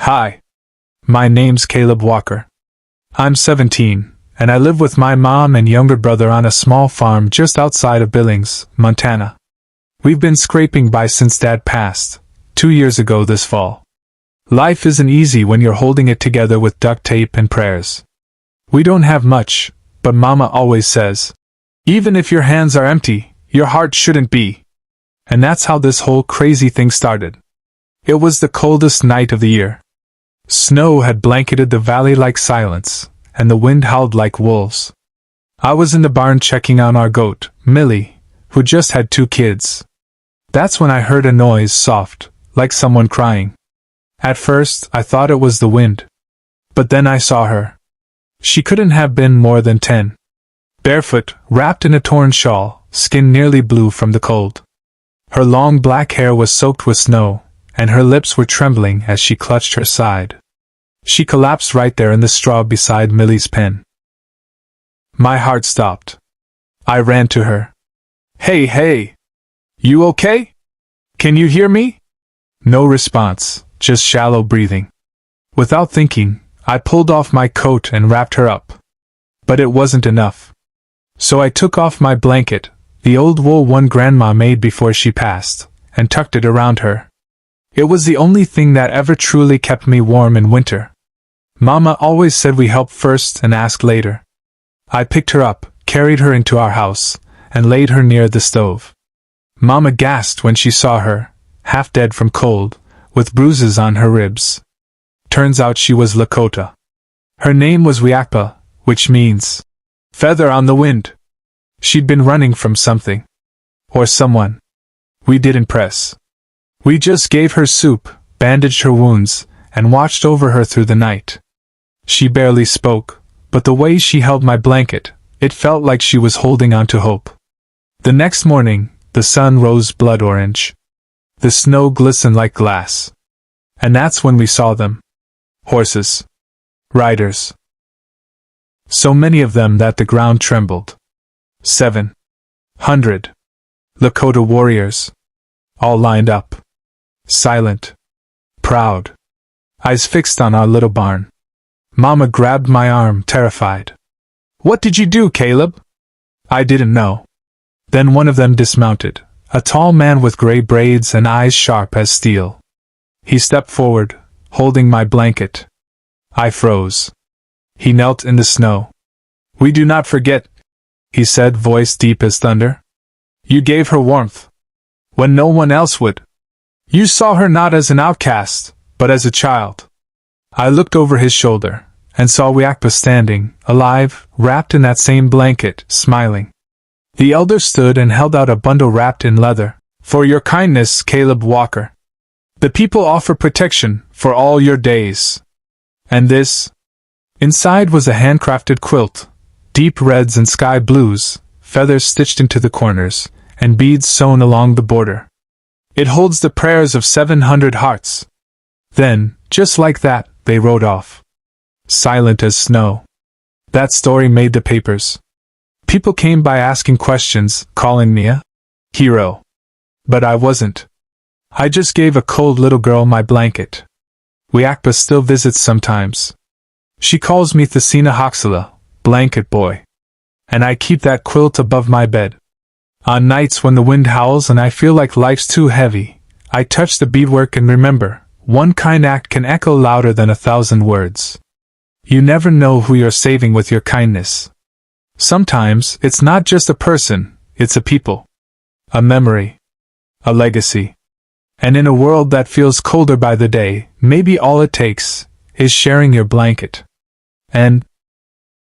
Hi. My name's Caleb Walker. I'm 17, and I live with my mom and younger brother on a small farm just outside of Billings, Montana. We've been scraping by since Dad passed, 2 years ago this fall. Life isn't easy when you're holding it together with duct tape and prayers. We don't have much, but Mama always says, even if your hands are empty, your heart shouldn't be. And that's how this whole crazy thing started. It was the coldest night of the year. Snow had blanketed the valley like silence, and the wind howled like wolves. I was in the barn checking on our goat, Millie, who just had 2 kids. That's when I heard a noise soft, like someone crying. At first, I thought it was the wind. But then I saw her. She couldn't have been more than 10. Barefoot, wrapped in a torn shawl, skin nearly blue from the cold. Her long black hair was soaked with snow, and her lips were trembling as she clutched her side. She collapsed right there in the straw beside Millie's pen. My heart stopped. I ran to her. Hey! You okay? Can you hear me? No response, just shallow breathing. Without thinking, I pulled off my coat and wrapped her up. But it wasn't enough. So I took off my blanket, the old wool one Grandma made before she passed, and tucked it around her. It was the only thing that ever truly kept me warm in winter. Mama always said we help first and ask later. I picked her up, carried her into our house, and laid her near the stove. Mama gasped when she saw her, half dead from cold, with bruises on her ribs. Turns out she was Lakota. Her name was Wiakpa, which means feather on the wind. She'd been running from something. Or someone. We didn't press. We just gave her soup, bandaged her wounds, and watched over her through the night. She barely spoke, but the way she held my blanket, it felt like she was holding on to hope. The next morning, the sun rose blood orange. The snow glistened like glass. And that's when we saw them. Horses. Riders. So many of them that the ground trembled. 700 Lakota warriors. All lined up. Silent. Proud. Eyes fixed on our little barn. Mama grabbed my arm, terrified. What did you do, Caleb? I didn't know. Then one of them dismounted, a tall man with gray braids and eyes sharp as steel. He stepped forward, holding my blanket. I froze. He knelt in the snow. We do not forget, he said, voice deep as thunder. You gave her warmth. When no one else would. You saw her not as an outcast, but as a child. I looked over his shoulder, and saw Wiakpa standing, alive, wrapped in that same blanket, smiling. The elder stood and held out a bundle wrapped in leather. For your kindness, Caleb Walker. The people offer protection for all your days. And this? Inside was a handcrafted quilt, deep reds and sky blues, feathers stitched into the corners, and beads sewn along the border. It holds the prayers of 700 hearts. Then, just like that, they rode off. Silent as snow. That story made the papers. People came by asking questions, calling me a hero. But I wasn't. I just gave a cold little girl my blanket. Wiakpa still visits sometimes. She calls me Thesina Hoxala, blanket boy. And I keep that quilt above my bed. On nights when the wind howls and I feel like life's too heavy, I touch the beadwork and remember, one kind act can echo louder than 1,000 words. You never know who you're saving with your kindness. Sometimes, it's not just a person, it's a people. A memory. A legacy. And in a world that feels colder by the day, maybe all it takes is sharing your blanket. And